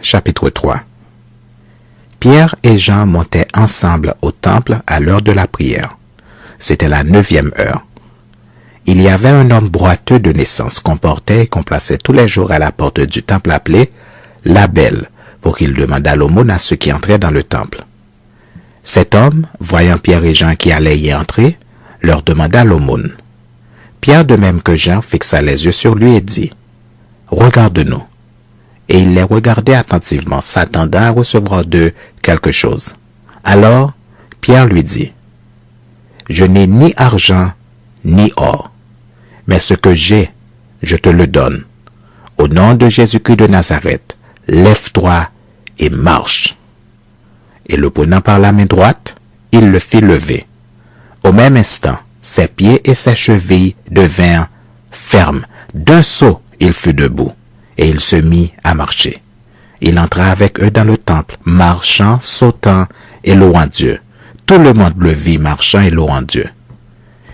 chapitre 3. Pierre et Jean montaient ensemble au temple à l'heure de la prière. C'était la 9e heure. Il y avait un homme boiteux de naissance qu'on portait et qu'on plaçait tous les jours à la porte du temple appelé la Belle, pour qu'il demandât l'aumône à ceux qui entraient dans le temple. Cet homme, voyant Pierre et Jean qui allaient y entrer, leur demanda l'aumône. Pierre, de même que Jean, fixa les yeux sur lui et dit « Regarde-nous ». Et il les regardait attentivement, s'attendant à recevoir d'eux quelque chose. Alors, Pierre lui dit « Je n'ai ni argent, ni or, mais ce que j'ai, je te le donne. Au nom de Jésus-Christ de Nazareth, lève-toi et marche. » Et le prenant par la main droite, il le fit lever. Au même instant, ses pieds et ses chevilles devinrent fermes. D'un saut, il fut debout, et il se mit à marcher. Il entra avec eux dans le temple, marchant, sautant et louant Dieu. Tout le monde le vit marchant et louant Dieu.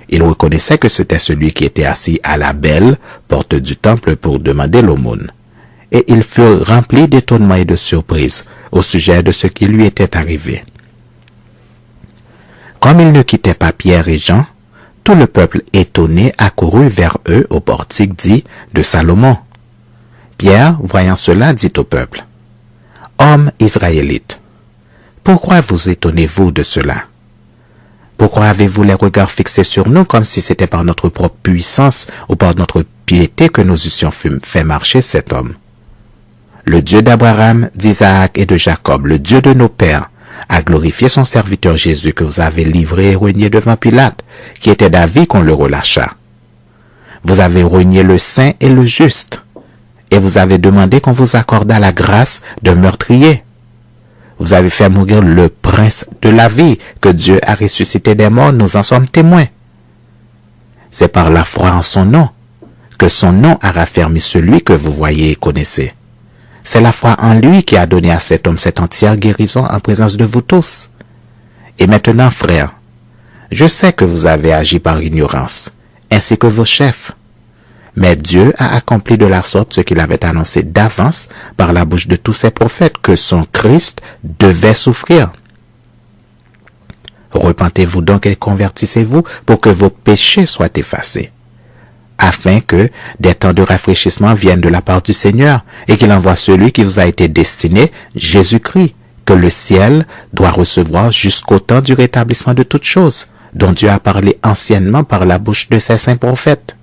Il reconnaissait que c'était celui qui était assis à la Belle, porte du temple, pour demander l'aumône. Et ils furent remplis d'étonnement et de surprise au sujet de ce qui lui était arrivé. Comme ils ne quittaient pas Pierre et Jean, tout le peuple étonné accourut vers eux au portique dit de Salomon. Pierre, voyant cela, dit au peuple, « Hommes israélites, pourquoi vous étonnez-vous de cela? Pourquoi avez-vous les regards fixés sur nous comme si c'était par notre propre puissance ou par notre piété que nous eussions fait marcher cet homme? Le Dieu d'Abraham, d'Isaac et de Jacob, le Dieu de nos pères, a glorifié son serviteur Jésus que vous avez livré et renié devant Pilate, qui était d'avis qu'on le relâchât. Vous avez renié le saint et le juste, et vous avez demandé qu'on vous accordât la grâce d'un meurtrier. Vous avez fait mourir le prince de la vie, que Dieu a ressuscité des morts, nous en sommes témoins. C'est par la foi en son nom, que son nom a raffermi celui que vous voyez et connaissez. C'est la foi en lui qui a donné à cet homme cette entière guérison en présence de vous tous. Et maintenant, frères, je sais que vous avez agi par ignorance, ainsi que vos chefs. Mais Dieu a accompli de la sorte ce qu'il avait annoncé d'avance par la bouche de tous ses prophètes, que son Christ devait souffrir. Repentez-vous donc et convertissez-vous pour que vos péchés soient effacés, afin que des temps de rafraîchissement viennent de la part du Seigneur et qu'il envoie celui qui vous a été destiné, Jésus-Christ, que le ciel doit recevoir jusqu'au temps du rétablissement de toutes choses, dont Dieu a parlé anciennement par la bouche de ses saints prophètes.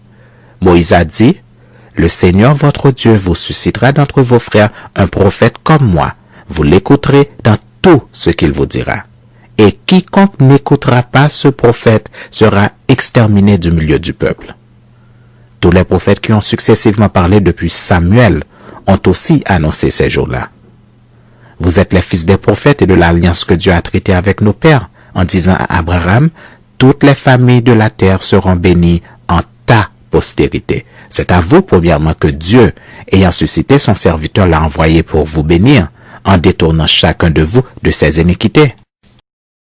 Moïse a dit, « Le Seigneur votre Dieu vous suscitera d'entre vos frères un prophète comme moi. Vous l'écouterez dans tout ce qu'il vous dira. Et quiconque n'écoutera pas ce prophète sera exterminé du milieu du peuple. » Tous les prophètes qui ont successivement parlé depuis Samuel ont aussi annoncé ces jours-là. Vous êtes les fils des prophètes et de l'alliance que Dieu a traitée avec nos pères, en disant à Abraham, « Toutes les familles de la terre seront bénies en ta postérité. » C'est à vous, premièrement, que Dieu, ayant suscité son serviteur, l'a envoyé pour vous bénir, en détournant chacun de vous de ses iniquités.